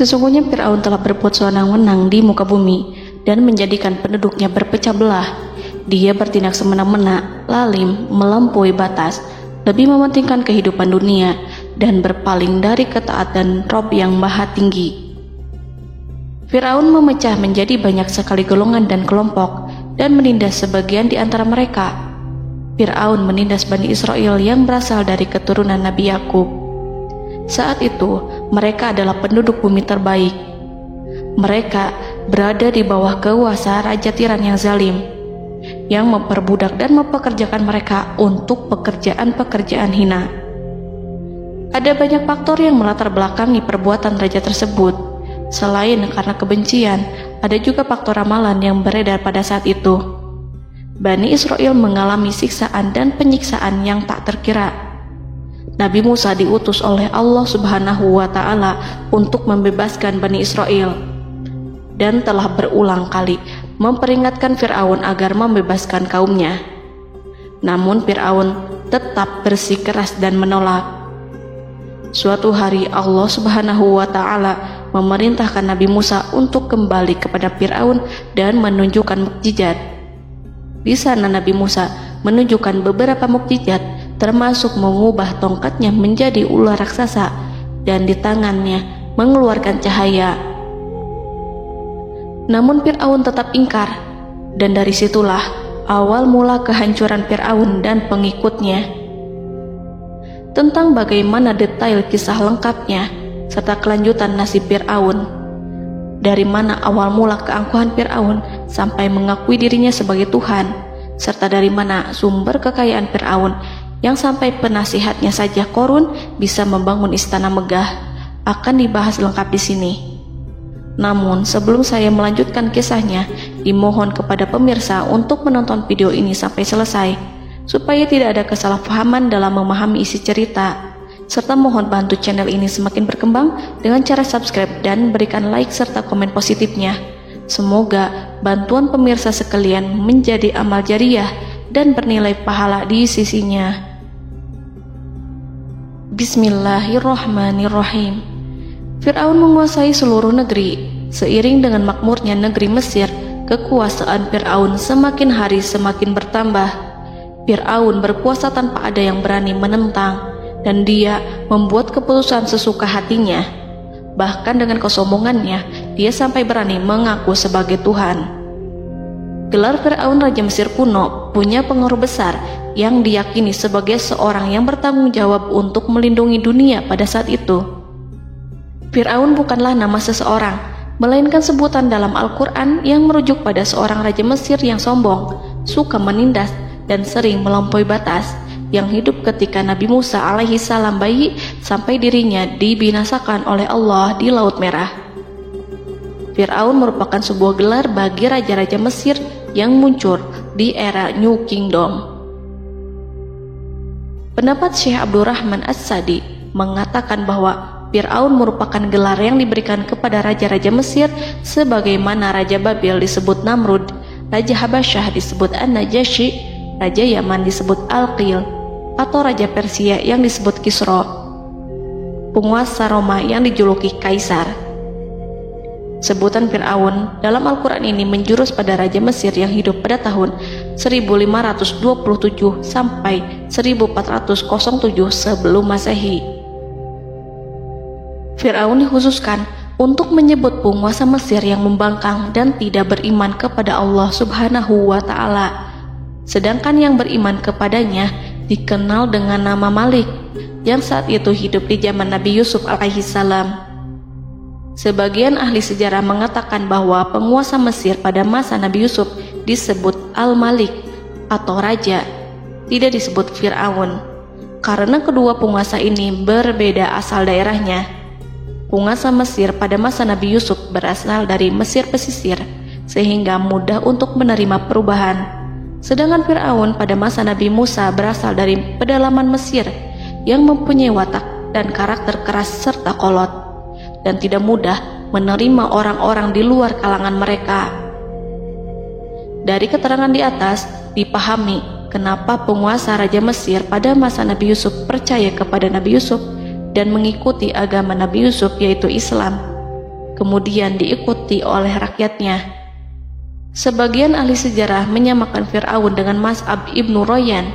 Sesungguhnya Fir'aun telah berbuat sewenang-wenang di muka bumi dan menjadikan penduduknya berpecah belah. Dia bertindak semena-mena, lalim, melampaui batas, lebih mementingkan kehidupan dunia dan berpaling dari ketaatan Rob yang Maha Tinggi. Fir'aun memecah menjadi banyak sekali golongan dan kelompok dan menindas sebagian di antara mereka. Fir'aun menindas Bani Israel yang berasal dari keturunan Nabi Yakub. Saat itu, mereka adalah penduduk bumi terbaik. Mereka berada di bawah kuasa Raja Tiran yang zalim, yang memperbudak dan mempekerjakan mereka untuk pekerjaan-pekerjaan hina. Ada banyak faktor yang melatar belakangi perbuatan raja tersebut. Selain karena kebencian, ada juga faktor ramalan yang beredar pada saat itu. Bani Israel mengalami siksaan dan penyiksaan yang tak terkira. Nabi Musa diutus oleh Allah Subhanahu wa Ta'ala untuk membebaskan Bani Israel, dan telah berulang kali memperingatkan Fir'aun agar membebaskan kaumnya. Namun Fir'aun tetap bersikeras dan menolak. Suatu hari Allah Subhanahu wa Ta'ala memerintahkan Nabi Musa untuk kembali kepada Fir'aun dan menunjukkan mukjizat. Di sana Nabi Musa menunjukkan beberapa mukjizat, termasuk mengubah tongkatnya menjadi ular raksasa dan di tangannya mengeluarkan cahaya. Namun Fir'aun tetap ingkar, dan dari situlah awal mula kehancuran Fir'aun dan pengikutnya. Tentang bagaimana detail kisah lengkapnya serta kelanjutan nasib Fir'aun, dari mana awal mula keangkuhan Fir'aun sampai mengakui dirinya sebagai Tuhan, serta dari mana sumber kekayaan Fir'aun yang sampai penasihatnya saja Qorun bisa membangun istana megah, akan dibahas lengkap di sini. Namun sebelum saya melanjutkan kisahnya, dimohon kepada pemirsa untuk menonton video ini sampai selesai, supaya tidak ada kesalahpahaman dalam memahami isi cerita, serta mohon bantu channel ini semakin berkembang dengan cara subscribe dan berikan like serta komen positifnya. Semoga bantuan pemirsa sekalian menjadi amal jariah dan bernilai pahala di sisinya. Bismillahirrahmanirrahim. Fir'aun menguasai seluruh negeri. Seiring dengan makmurnya negeri Mesir, kekuasaan Fir'aun semakin hari semakin bertambah. Fir'aun berkuasa tanpa ada yang berani menentang, dan dia membuat keputusan sesuka hatinya. Bahkan dengan kesombongannya, dia sampai berani mengaku sebagai Tuhan. Gelar Fir'aun Raja Mesir kuno punya pengaruh besar yang diyakini sebagai seorang yang bertanggung jawab untuk melindungi dunia pada saat itu. Fir'aun bukanlah nama seseorang, melainkan sebutan dalam Al-Quran yang merujuk pada seorang Raja Mesir yang sombong, suka menindas, dan sering melampaui batas, yang hidup ketika Nabi Musa alaihi salam bayi sampai dirinya dibinasakan oleh Allah di Laut Merah. Fir'aun merupakan sebuah gelar bagi raja-raja Mesir yang muncul di era New Kingdom. Pendapat Syekh Abdurrahman As-Sadi mengatakan bahwa Fir'aun merupakan gelar yang diberikan kepada raja-raja Mesir, sebagaimana Raja Babil disebut Namrud, Raja Habasyah disebut An-Najasyi, Raja Yaman disebut Al-Qil, atau Raja Persia yang disebut Kisra, penguasa Roma yang dijuluki Kaisar. Sebutan Fir'aun dalam Al-Quran ini menjurus pada Raja Mesir yang hidup pada tahun 1527 sampai 1407 sebelum Masehi. Fir'aun dikhususkan untuk menyebut penguasa Mesir yang membangkang dan tidak beriman kepada Allah Subhanahu wa Ta'ala. Sedangkan yang beriman kepadanya dikenal dengan nama Malik, yang saat itu hidup di zaman Nabi Yusuf alaihi salam. Sebagian ahli sejarah mengatakan bahwa penguasa Mesir pada masa Nabi Yusuf disebut Al-Malik atau Raja, tidak disebut Fir'aun, karena kedua penguasa ini berbeda asal daerahnya. Penguasa Mesir pada masa Nabi Yusuf berasal dari Mesir pesisir, sehingga mudah untuk menerima perubahan. Sedangkan Fir'aun pada masa Nabi Musa berasal dari pedalaman Mesir yang mempunyai watak dan karakter keras serta kolot, dan tidak mudah menerima orang-orang di luar kalangan mereka. Dari keterangan di atas dipahami kenapa penguasa Raja Mesir pada masa Nabi Yusuf percaya kepada Nabi Yusuf dan mengikuti agama Nabi Yusuf, yaitu Islam. kemudian diikuti oleh rakyatnya. Sebagian ahli sejarah menyamakan Fir'aun dengan Mas'ab ibnu Royan.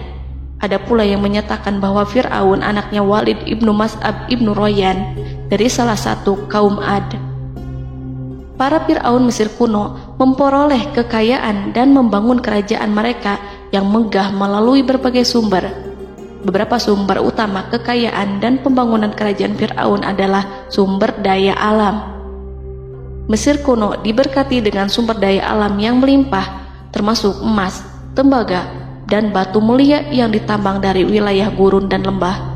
Ada pula yang menyatakan bahwa Fir'aun anaknya Walid ibnu Mas'ab ibnu Royan dari salah satu kaum Ad. Para Fir'aun Mesir kuno memperoleh kekayaan dan membangun kerajaan mereka yang megah melalui berbagai sumber. Beberapa sumber utama kekayaan dan pembangunan kerajaan Fir'aun adalah sumber daya alam. Mesir kuno diberkati dengan sumber daya alam yang melimpah, termasuk emas, tembaga, dan batu mulia yang ditambang dari wilayah gurun dan lembah.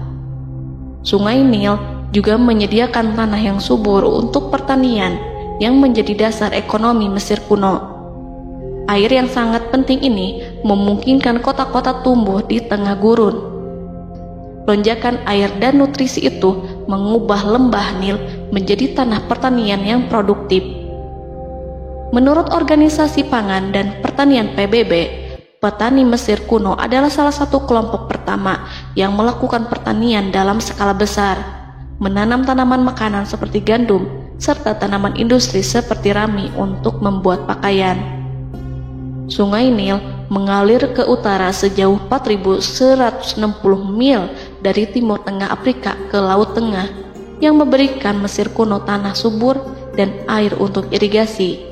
Sungai Nil juga menyediakan tanah yang subur untuk pertanian yang menjadi dasar ekonomi Mesir kuno. Air yang sangat penting ini memungkinkan kota-kota tumbuh di tengah gurun. Lonjakan air dan nutrisi itu mengubah lembah Nil menjadi tanah pertanian yang produktif. Menurut Organisasi Pangan dan Pertanian PBB, petani Mesir kuno adalah salah satu kelompok pertama yang melakukan pertanian dalam skala besar, menanam tanaman makanan seperti gandum, serta tanaman industri seperti rami untuk membuat pakaian. Sungai Nil mengalir ke utara sejauh 4.160 mil dari timur tengah Afrika ke Laut Tengah, yang memberikan Mesir kuno tanah subur dan air untuk irigasi.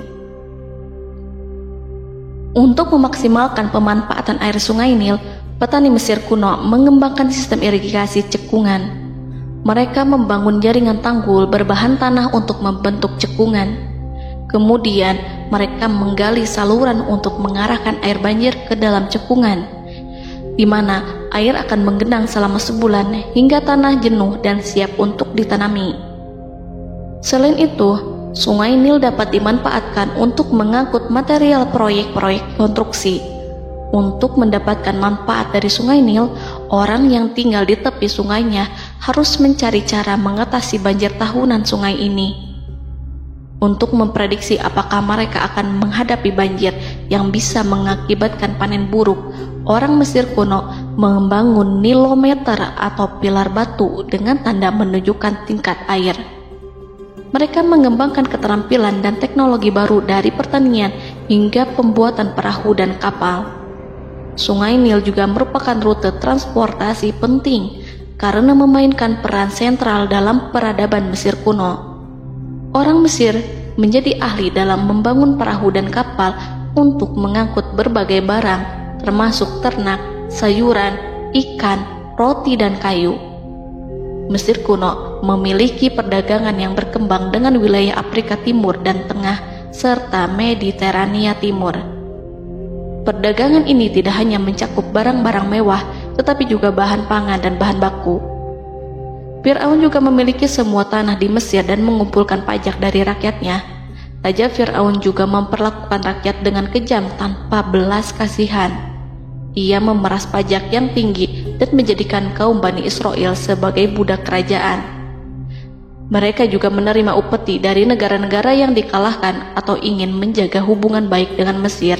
Untuk memaksimalkan pemanfaatan air Sungai Nil, petani Mesir kuno mengembangkan sistem irigasi cekungan. Mereka membangun jaringan tanggul berbahan tanah untuk membentuk cekungan. Kemudian mereka menggali saluran untuk mengarahkan air banjir ke dalam cekungan, di mana air akan menggenang selama sebulan hingga tanah jenuh dan siap untuk ditanami. Selain itu, Sungai Nil dapat dimanfaatkan untuk mengangkut material proyek-proyek konstruksi. Untuk mendapatkan manfaat dari Sungai Nil, orang yang tinggal di tepi sungainya harus mencari cara mengatasi banjir tahunan sungai ini. Untuk memprediksi apakah mereka akan menghadapi banjir yang bisa mengakibatkan panen buruk, orang Mesir kuno membangun nilometer atau pilar batu dengan tanda menunjukkan tingkat air. Mereka mengembangkan keterampilan dan teknologi baru dari pertanian hingga pembuatan perahu dan kapal. Sungai Nil juga merupakan rute transportasi penting karena memainkan peran sentral dalam peradaban Mesir kuno. Orang Mesir menjadi ahli dalam membangun perahu dan kapal untuk mengangkut berbagai barang, termasuk ternak, sayuran, ikan, roti, dan kayu. Mesir kuno memiliki perdagangan yang berkembang dengan wilayah Afrika Timur dan Tengah serta Mediterania Timur. Perdagangan ini tidak hanya mencakup barang-barang mewah, tetapi juga bahan pangan dan bahan baku. Fir'aun juga memiliki semua tanah di Mesir dan mengumpulkan pajak dari rakyatnya. Raja Fir'aun juga memperlakukan rakyat dengan kejam tanpa belas kasihan. Ia memeras pajak yang tinggi dan menjadikan kaum Bani Israel sebagai budak kerajaan. Mereka juga menerima upeti dari negara-negara yang dikalahkan atau ingin menjaga hubungan baik dengan Mesir.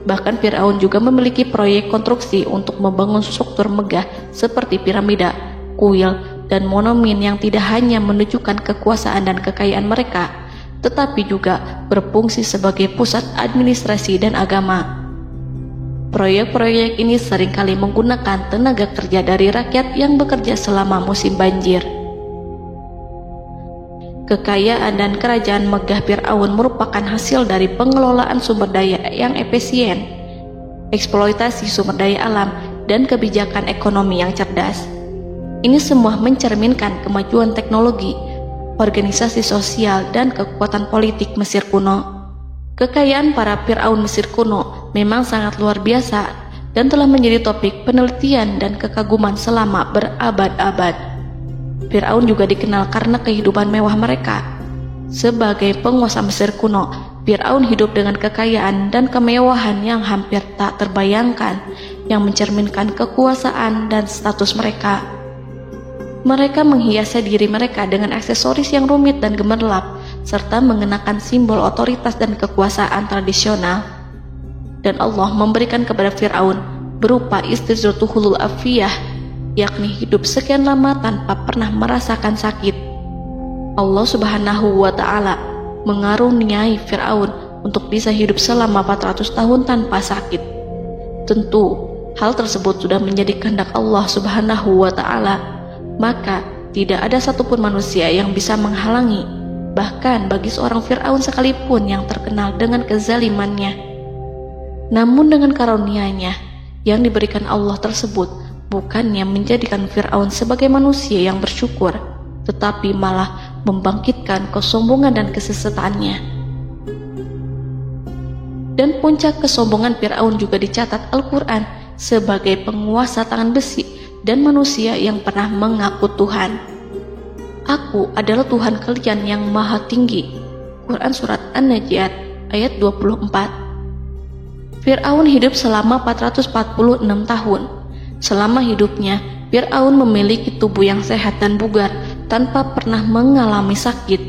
Bahkan Fir'aun juga memiliki proyek konstruksi untuk membangun struktur megah seperti piramida, kuil, dan monumen yang tidak hanya menunjukkan kekuasaan dan kekayaan mereka, tetapi juga berfungsi sebagai pusat administrasi dan agama. Proyek-proyek ini seringkali menggunakan tenaga kerja dari rakyat yang bekerja selama musim banjir. Kekayaan dan kerajaan megah Fir'aun merupakan hasil dari pengelolaan sumber daya yang efisien, eksploitasi sumber daya alam, dan kebijakan ekonomi yang cerdas. Ini semua mencerminkan kemajuan teknologi, organisasi sosial, dan kekuatan politik Mesir kuno. Kekayaan para Fir'aun Mesir kuno memang sangat luar biasa dan telah menjadi topik penelitian dan kekaguman selama berabad-abad. Fir'aun juga dikenal karena kehidupan mewah mereka. Sebagai penguasa Mesir kuno, Fir'aun hidup dengan kekayaan dan kemewahan yang hampir tak terbayangkan, yang mencerminkan kekuasaan dan status mereka. Mereka menghiasi diri mereka dengan aksesoris yang rumit dan gemerlap, serta mengenakan simbol otoritas dan kekuasaan tradisional. Dan Allah memberikan kepada Fir'aun berupa istidratuhul afiyah, yakni hidup sekian lama tanpa pernah merasakan sakit. Allah Subhanahu wa Ta'ala mengaruniai Fir'aun untuk bisa hidup selama 400 tahun tanpa sakit. Tentu, hal tersebut sudah menjadi kehendak Allah Subhanahu wa Ta'ala, maka tidak ada satupun manusia yang bisa menghalangi, bahkan bagi seorang Fir'aun sekalipun yang terkenal dengan kezalimannya. Namun dengan karunia-Nya yang diberikan Allah tersebut, bukannya menjadikan Fir'aun sebagai manusia yang bersyukur, tetapi malah membangkitkan kesombongan dan kesesataannya. Dan puncak kesombongan Fir'aun juga dicatat Al-Quran sebagai penguasa tangan besi dan manusia yang pernah mengaku Tuhan. Aku adalah Tuhan kalian yang maha tinggi. Quran Surat An-Najiat ayat 24. Fir'aun hidup selama 446 tahun. Selama hidupnya, Fir'aun memiliki tubuh yang sehat dan bugar tanpa pernah mengalami sakit,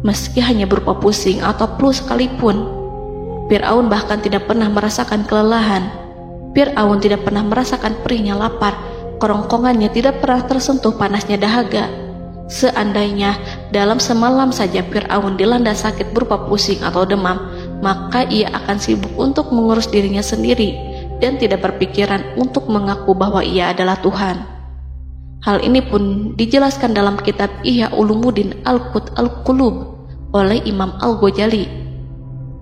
meski hanya berupa pusing atau flu sekalipun. Fir'aun bahkan tidak pernah merasakan kelelahan. Fir'aun tidak pernah merasakan perihnya lapar, kerongkongannya tidak pernah tersentuh panasnya dahaga. Seandainya dalam semalam saja Fir'aun dilanda sakit berupa pusing atau demam, maka ia akan sibuk untuk mengurus dirinya sendiri dan tidak berpikiran untuk mengaku bahwa ia adalah Tuhan. Hal ini pun dijelaskan dalam kitab Ihya Ulumuddin Al-Qut Al-Qulub oleh Imam Al-Ghazali.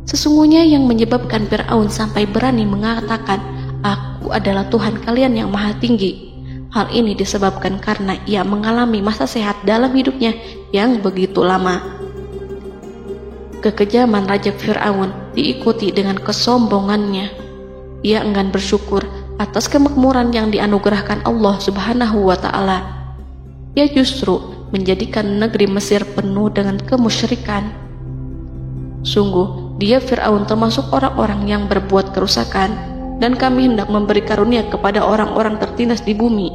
Sesungguhnya yang menyebabkan Fir'aun sampai berani mengatakan, "Aku adalah Tuhan kalian yang maha tinggi." Hal ini disebabkan karena ia mengalami masa sehat dalam hidupnya yang begitu lama. Kekejaman Raja Fir'aun diikuti dengan kesombongannya. Ia enggan bersyukur atas kemakmuran yang dianugerahkan Allah Subhanahu wa Ta'ala. Ia justru menjadikan negeri Mesir penuh dengan kemusyrikan. Sungguh, dia Fir'aun termasuk orang-orang yang berbuat kerusakan, dan kami hendak memberi karunia kepada orang-orang tertindas di bumi,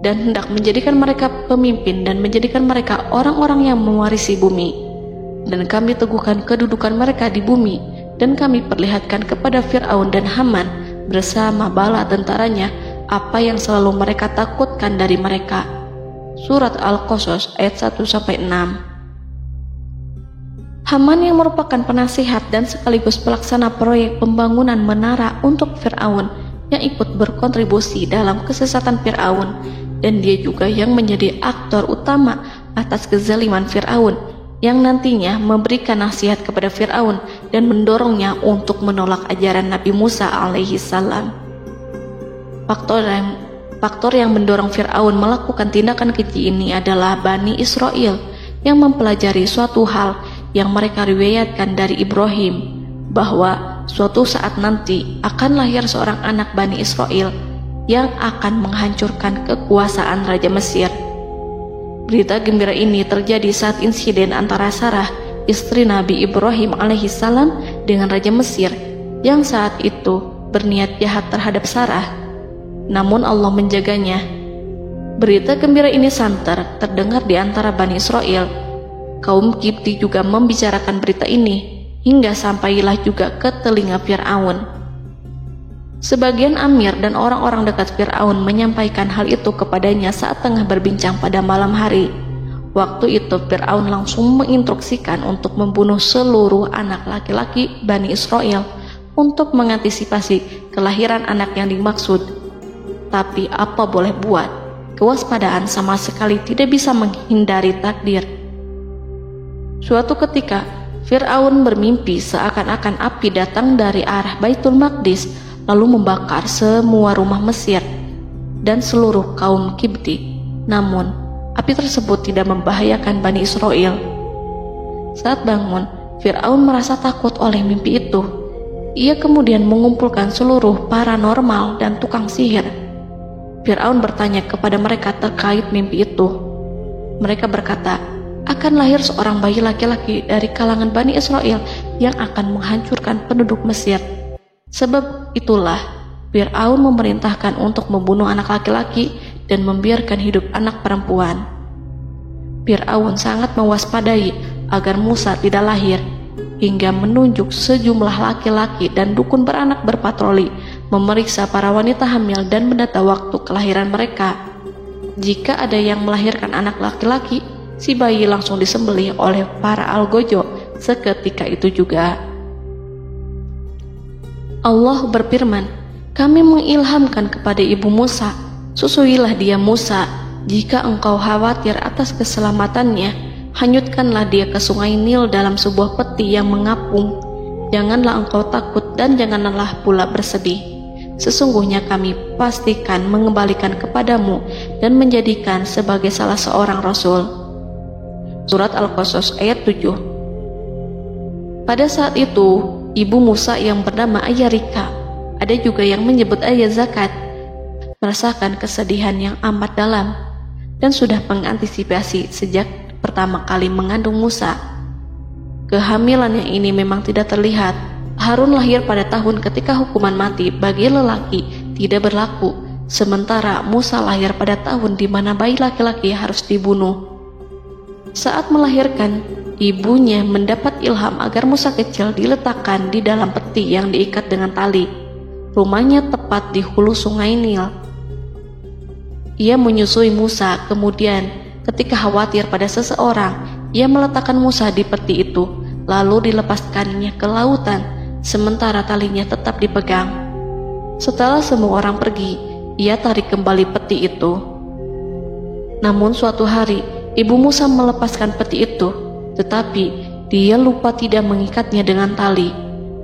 dan hendak menjadikan mereka pemimpin dan menjadikan mereka orang-orang yang mewarisi bumi. Dan kami teguhkan kedudukan mereka di bumi, dan kami perlihatkan kepada Fir'aun dan Haman bersama bala tentaranya apa yang selalu mereka takutkan dari mereka. Surat Al-Qasas ayat 1-6. Haman yang merupakan penasihat dan sekaligus pelaksana proyek pembangunan menara untuk Fir'aun yang ikut berkontribusi dalam kesesatan Fir'aun, dan dia juga yang menjadi aktor utama atas kezaliman Fir'aun yang nantinya memberikan nasihat kepada Fir'aun dan mendorongnya untuk menolak ajaran Nabi Musa alaihi salam. Faktor yang mendorong Fir'aun melakukan tindakan keji ini adalah Bani Israel yang mempelajari suatu hal yang mereka riwayatkan dari Ibrahim, bahwa suatu saat nanti akan lahir seorang anak Bani Israel yang akan menghancurkan kekuasaan Raja Mesir. Berita gembira ini terjadi saat insiden antara Sarah, istri Nabi Ibrahim alaihissalam, dengan Raja Mesir yang saat itu berniat jahat terhadap Sarah. Namun Allah menjaganya. Berita gembira ini santer terdengar di antara Bani Israel. Kaum Kipti juga membicarakan berita ini, hingga sampailah juga ke telinga Fir'aun. Sebagian amir dan orang-orang dekat Fir'aun menyampaikan hal itu kepadanya saat tengah berbincang pada malam hari. Waktu itu Fir'aun langsung menginstruksikan untuk membunuh seluruh anak laki-laki Bani Israel untuk mengantisipasi kelahiran anak yang dimaksud. Tapi apa boleh buat, kewaspadaan sama sekali tidak bisa menghindari takdir. Suatu ketika Fir'aun bermimpi seakan-akan api datang dari arah Baitul Maqdis lalu membakar semua rumah Mesir dan seluruh kaum Kipti. Namun, api tersebut tidak membahayakan Bani Israel. Saat bangun, Fir'aun merasa takut oleh mimpi itu. Ia kemudian mengumpulkan seluruh paranormal dan tukang sihir. Fir'aun bertanya kepada mereka terkait mimpi itu. Mereka berkata, akan lahir seorang bayi laki-laki dari kalangan Bani Israel yang akan menghancurkan penduduk Mesir. Sebab itulah Fir'aun memerintahkan untuk membunuh anak laki-laki dan membiarkan hidup anak perempuan. Fir'aun sangat mewaspadai agar Musa tidak lahir, hingga menunjuk sejumlah laki-laki dan dukun beranak berpatroli memeriksa para wanita hamil dan mendata waktu kelahiran mereka. Jika ada yang melahirkan anak laki-laki, si bayi langsung disembelih oleh para algojo seketika itu juga. Allah berfirman, kami mengilhamkan kepada ibu Musa, susuilah dia Musa. Jika engkau khawatir atas keselamatannya, hanyutkanlah dia ke sungai Nil dalam sebuah peti yang mengapung. Janganlah engkau takut dan janganlah pula bersedih. Sesungguhnya kami pastikan mengembalikan kepadamu dan menjadikan sebagai salah seorang rasul. Surat Al-Qasas ayat 7. Pada saat itu, ibu Musa yang bernama Ayah Rika, ada juga yang menyebut Ayah Zakat, merasakan kesedihan yang amat dalam dan sudah mengantisipasi sejak pertama kali mengandung Musa. Kehamilannya ini memang tidak terlihat. Harun lahir pada tahun ketika hukuman mati bagi lelaki tidak berlaku, sementara Musa lahir pada tahun di mana bayi laki-laki harus dibunuh. Saat melahirkan, ibunya mendapat ilham agar Musa kecil diletakkan di dalam peti yang diikat dengan tali. Rumahnya tepat di hulu sungai Nil. Ia menyusui Musa, kemudian ketika khawatir pada seseorang, ia meletakkan Musa di peti itu, lalu dilepaskannya ke lautan, sementara talinya tetap dipegang. Setelah semua orang pergi, ia tarik kembali peti itu. Namun suatu hari, ibu Musa melepaskan peti itu, tetapi dia lupa tidak mengikatnya dengan tali,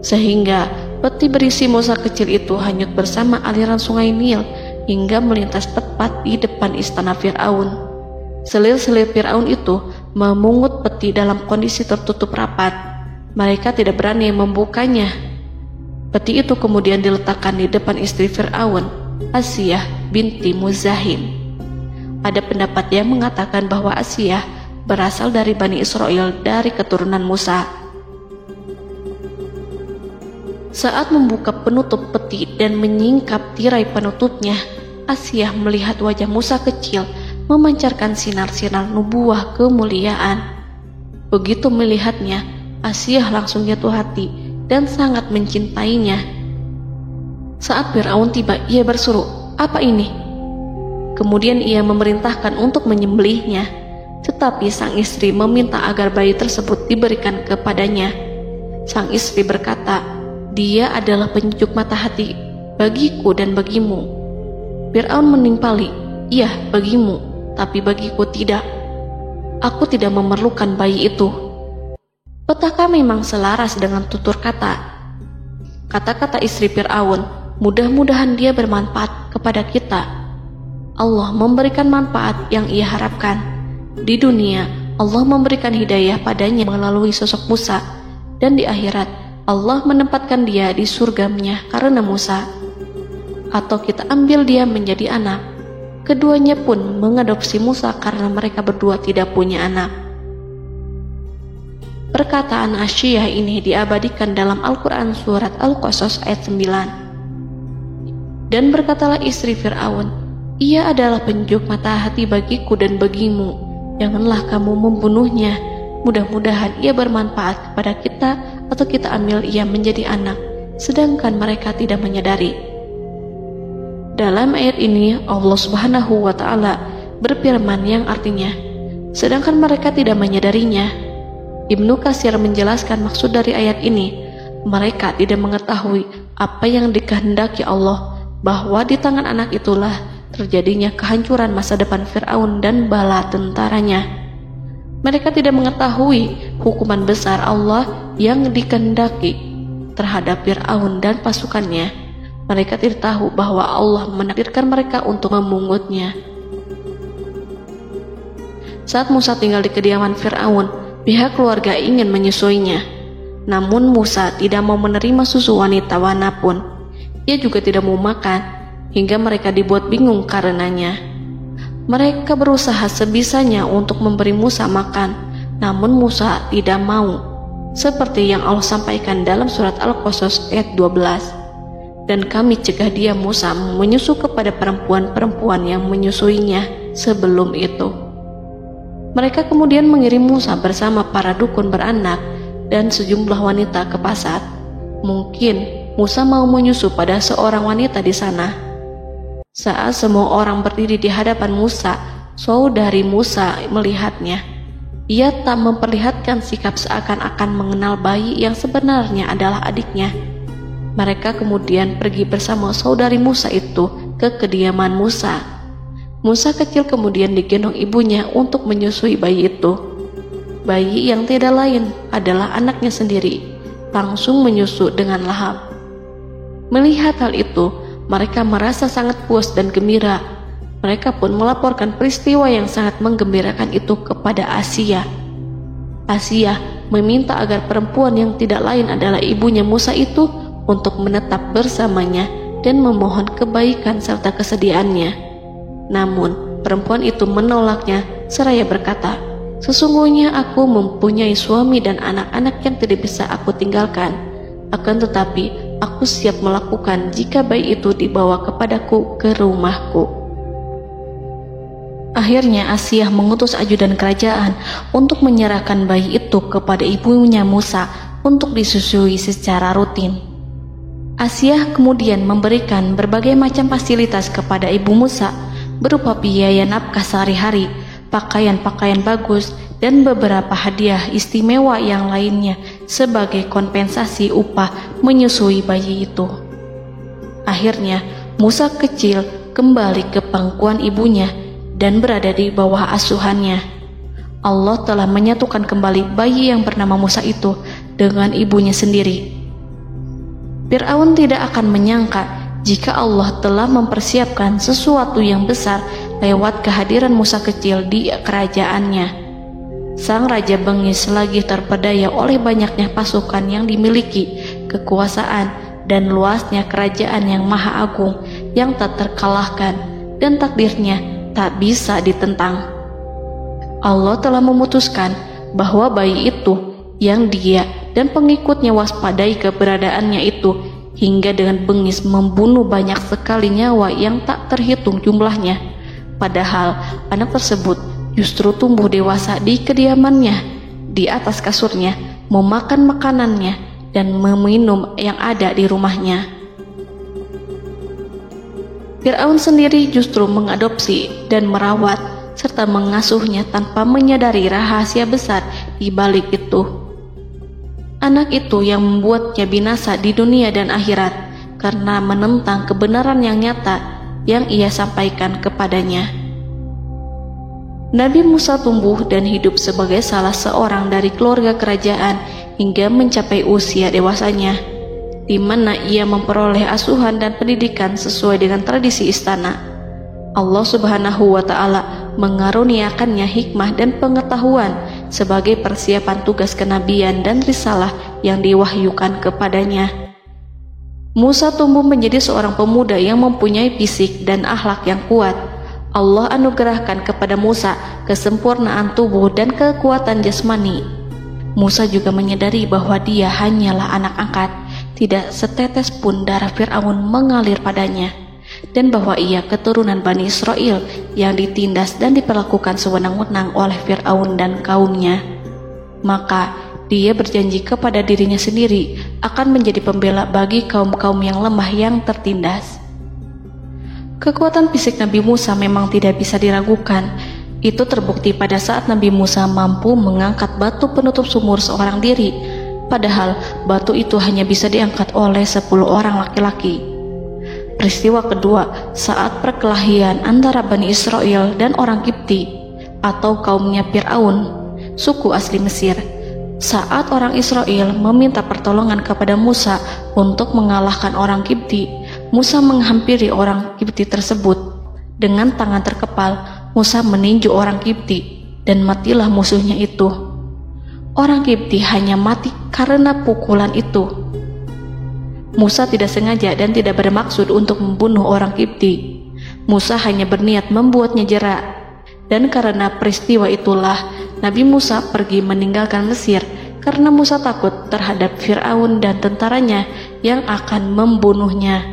sehingga peti berisi Musa kecil itu hanyut bersama aliran sungai Nil hingga melintas tepat di depan istana Fir'aun. Selir-selir Fir'aun itu memungut peti dalam kondisi tertutup rapat. Mereka tidak berani membukanya. Peti itu kemudian diletakkan di depan istri Fir'aun, Asiyah binti Muzahim. Ada pendapat yang mengatakan bahwa Asiyah berasal dari Bani Israel dari keturunan Musa. Saat membuka penutup peti dan menyingkap tirai penutupnya, Asiyah melihat wajah Musa kecil memancarkan sinar-sinar nubuah kemuliaan. Begitu melihatnya, Asiyah langsung jatuh hati dan sangat mencintainya. Saat Fir'aun tiba, ia berseru, "Apa ini?" Kemudian ia memerintahkan untuk menyembelihnya, tetapi sang istri meminta agar bayi tersebut diberikan kepadanya. Sang istri berkata, "Dia adalah penyejuk mata hati bagiku dan bagimu." Fir'aun menimpali, "Iya, bagimu, tapi bagiku tidak. Aku tidak memerlukan bayi itu." Petaka memang selaras dengan tutur kata. Kata-kata istri Fir'aun, mudah-mudahan dia bermanfaat kepada kita. Allah memberikan manfaat yang ia harapkan. Di dunia, Allah memberikan hidayah padanya melalui sosok Musa, dan di akhirat, Allah menempatkan dia di surganya karena Musa. Atau kita ambil dia menjadi anak. Keduanya pun mengadopsi Musa karena mereka berdua tidak punya anak. Perkataan Asiyah ini diabadikan dalam Al-Quran surat Al-Qasas ayat 9. Dan berkatalah istri Fir'aun, "Ia adalah penyejuk mata hati bagiku dan bagimu. Janganlah kamu membunuhnya. Mudah-mudahan ia bermanfaat kepada kita, atau kita ambil ia menjadi anak, sedangkan mereka tidak menyadari." Dalam ayat ini Allah Subhanahu wa Ta'ala berfirman yang artinya, sedangkan mereka tidak menyadarinya. Ibnu Katsir menjelaskan maksud dari ayat ini, mereka tidak mengetahui apa yang dikehendaki Allah, bahwa di tangan anak itulah terjadinya kehancuran masa depan Fir'aun dan bala tentaranya. Mereka tidak mengetahui hukuman besar Allah yang dikehendaki terhadap Fir'aun dan pasukannya. Mereka tidak tahu bahwa Allah menakdirkan mereka untuk memungutnya. Saat Musa tinggal di kediaman Fir'aun, pihak keluarga ingin menyusuinya. Namun Musa tidak mau menerima susu wanita manapun. Ia juga tidak mau makan, hingga mereka dibuat bingung karenanya. Mereka berusaha sebisanya untuk memberi Musa makan, namun Musa tidak mau. Seperti yang Allah sampaikan dalam surat Al-Qasas ayat 12. Dan kami cegah dia Musa menyusu kepada perempuan-perempuan yang menyusuinya sebelum itu. Mereka kemudian mengirim Musa bersama para dukun beranak dan sejumlah wanita ke pasar. Mungkin Musa mau menyusu pada seorang wanita di sana. Saat semua orang berdiri di hadapan Musa, saudari Musa melihatnya. Ia tak memperlihatkan sikap seakan-akan mengenal bayi yang sebenarnya adalah adiknya. Mereka kemudian pergi bersama saudari Musa itu ke kediaman Musa. Musa kecil kemudian digendong ibunya untuk menyusui bayi itu. Bayi yang tidak lain adalah anaknya sendiri, langsung menyusu dengan lahap. Melihat hal itu, mereka merasa sangat puas dan gembira. Mereka pun melaporkan peristiwa yang sangat menggembirakan itu kepada Asia. Asia meminta agar perempuan yang tidak lain adalah ibunya Musa itu untuk menetap bersamanya dan memohon kebaikan serta kesediaannya. Namun, perempuan itu menolaknya seraya berkata, "Sesungguhnya aku mempunyai suami dan anak-anak yang tidak bisa aku tinggalkan. Akan tetapi, aku siap melakukan jika bayi itu dibawa kepadaku ke rumahku." Akhirnya Asia mengutus ajudan kerajaan untuk menyerahkan bayi itu kepada ibunya Musa untuk disusui secara rutin. Asia kemudian memberikan berbagai macam fasilitas kepada ibu Musa berupa biaya nafkah sehari-hari, pakaian-pakaian bagus, dan beberapa hadiah istimewa yang lainnya sebagai kompensasi upah menyusui bayi itu. Akhirnya Musa kecil kembali ke pangkuan ibunya dan berada di bawah asuhannya. Allah telah menyatukan kembali bayi yang bernama Musa itu dengan ibunya sendiri. Fir'aun tidak akan menyangka jika Allah telah mempersiapkan sesuatu yang besar lewat kehadiran Musa kecil di kerajaannya. Sang Raja bengis lagi terpedaya oleh banyaknya pasukan yang dimiliki, kekuasaan, dan luasnya kerajaan yang maha agung yang tak terkalahkan, dan takdirnya tak bisa ditentang. Allah telah memutuskan bahwa bayi itu yang dia dan pengikutnya waspadai keberadaannya itu hingga dengan bengis membunuh banyak sekali nyawa yang tak terhitung jumlahnya. Padahal anak tersebut justru tumbuh dewasa di kediamannya, di atas kasurnya, memakan makanannya dan meminum yang ada di rumahnya. Fir'aun sendiri justru mengadopsi dan merawat serta mengasuhnya tanpa menyadari rahasia besar di balik itu. Anak itu yang membuatnya binasa di dunia dan akhirat karena menentang kebenaran yang nyata yang ia sampaikan kepadanya. Nabi Musa tumbuh dan hidup sebagai salah seorang dari keluarga kerajaan hingga mencapai usia dewasanya, di mana ia memperoleh asuhan dan pendidikan sesuai dengan tradisi istana. Allah Subhanahu wa Ta'ala mengaruniakannya hikmah dan pengetahuan sebagai persiapan tugas kenabian dan risalah yang diwahyukan kepadanya. Musa tumbuh menjadi seorang pemuda yang mempunyai fisik dan akhlak yang kuat. Allah anugerahkan kepada Musa kesempurnaan tubuh dan kekuatan jasmani. Musa juga menyadari bahwa dia hanyalah anak angkat. Tidak setetes pun darah Fir'aun mengalir padanya, dan bahwa ia keturunan Bani Israel yang ditindas dan diperlakukan sewenang-wenang oleh Fir'aun dan kaumnya. Maka dia berjanji kepada dirinya sendiri akan menjadi pembela bagi kaum-kaum yang lemah yang tertindas. Kekuatan fisik Nabi Musa memang tidak bisa diragukan. Itu terbukti pada saat Nabi Musa mampu mengangkat batu penutup sumur seorang diri, padahal batu itu hanya bisa diangkat oleh 10 orang laki-laki. Peristiwa kedua saat perkelahian antara Bani Israel dan orang Kipti atau kaumnya Fir'aun, suku asli Mesir. Saat orang Israel meminta pertolongan kepada Musa untuk mengalahkan orang Kipti, Musa menghampiri orang Kipti tersebut. Dengan tangan terkepal, Musa meninju orang Kipti dan matilah musuhnya itu. Orang Kipti hanya mati karena pukulan itu. Musa tidak sengaja dan tidak bermaksud untuk membunuh orang Kipti. Musa hanya berniat membuatnya jera. Dan karena peristiwa itulah Nabi Musa pergi meninggalkan Mesir karena Musa takut terhadap Fir'aun dan tentaranya yang akan membunuhnya.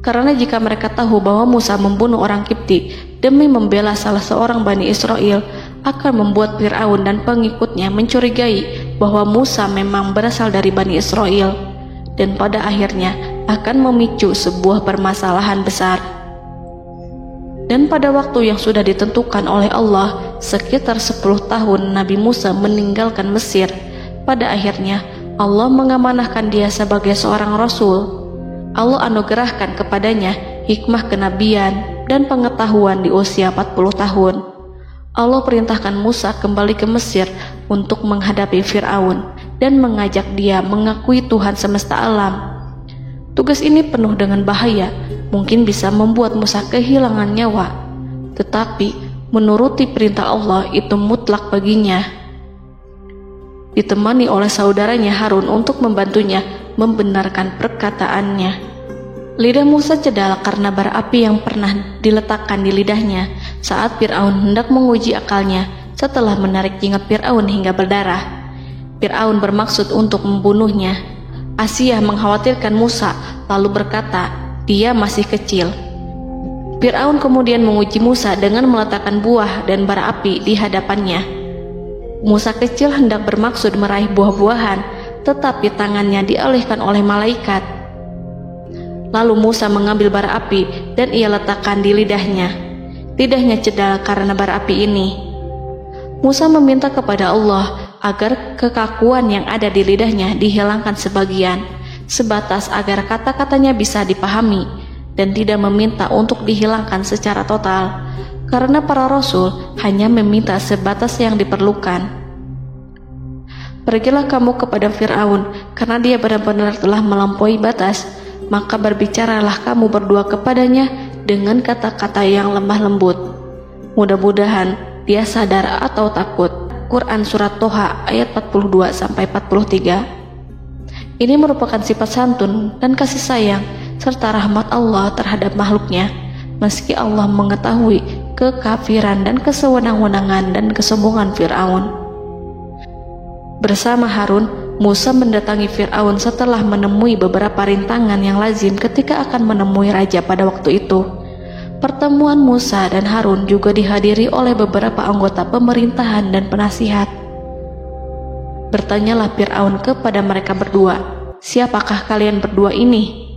Karena jika mereka tahu bahwa Musa membunuh orang Kipti demi membela salah seorang Bani Israel, akan membuat Fir'aun dan pengikutnya mencurigai bahwa Musa memang berasal dari Bani Israel, dan pada akhirnya akan memicu sebuah permasalahan besar. Dan Dan pada waktu yang sudah ditentukan oleh Allah, sekitar 10 tahun Nabi Musa meninggalkan Mesir. Pada akhirnya Allah mengamanahkan dia sebagai seorang rasul. Allah anugerahkan kepadanya hikmah kenabian dan pengetahuan di usia 40 tahun. Allah perintahkan Musa kembali ke Mesir untuk menghadapi Fir'aun dan mengajak dia mengakui Tuhan semesta alam. Tugas ini penuh dengan bahaya, mungkin bisa membuat Musa kehilangan nyawa, tetapi menuruti perintah Allah itu mutlak baginya. Ditemani oleh saudaranya Harun untuk membantunya membenarkan perkataannya. Lidah Musa cedal karena bara api yang pernah diletakkan di lidahnya saat Fir'aun hendak menguji akalnya setelah menarik jenggot Fir'aun hingga berdarah. Fir'aun bermaksud untuk membunuhnya. Asia mengkhawatirkan Musa lalu berkata, dia masih kecil. Fir'aun kemudian menguji Musa dengan meletakkan buah dan bara api di hadapannya. Musa kecil hendak bermaksud meraih buah-buahan, tetapi tangannya dialihkan oleh malaikat. Lalu Musa mengambil bara api dan ia letakkan di lidahnya. Lidahnya cedal karena bara api ini. Musa meminta kepada Allah agar kekakuan yang ada di lidahnya dihilangkan sebagian, sebatas agar kata-katanya bisa dipahami, dan tidak meminta untuk dihilangkan secara total, karena para rasul hanya meminta sebatas yang diperlukan. Pergilah kamu kepada Fir'aun, karena dia benar-benar telah melampaui batas, maka berbicaralah kamu berdua kepadanya dengan kata-kata yang lemah lembut. Mudah-mudahan dia sadar atau takut. Quran Surat Toha ayat 42-43. Ini merupakan sifat santun dan kasih sayang serta rahmat Allah terhadap makhluknya, meski Allah mengetahui kekafiran dan kesewenang-wenangan dan kesombongan Fir'aun. Bersama Harun, Musa mendatangi Fir'aun setelah menemui beberapa rintangan yang lazim ketika akan menemui raja pada waktu itu. Pertemuan Musa dan Harun juga dihadiri oleh beberapa anggota pemerintahan dan penasihat. Bertanyalah Fir'aun kepada mereka berdua, siapakah kalian berdua ini?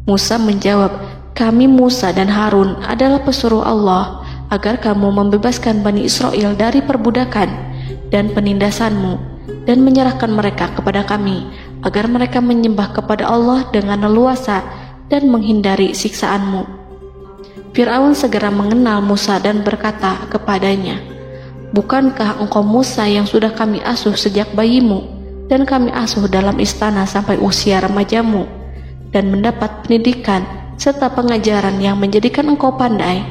Musa menjawab, kami Musa dan Harun adalah pesuruh Allah agar kamu membebaskan Bani Israel dari perbudakan dan penindasanmu, dan menyerahkan mereka kepada kami, agar mereka menyembah kepada Allah dengan leluasa dan menghindari siksaanmu. Fir'aun segera mengenal Musa dan berkata kepadanya, bukankah engkau Musa yang sudah kami asuh sejak bayimu, dan kami asuh dalam istana sampai usia remajamu, dan mendapat pendidikan serta pengajaran yang menjadikan engkau pandai?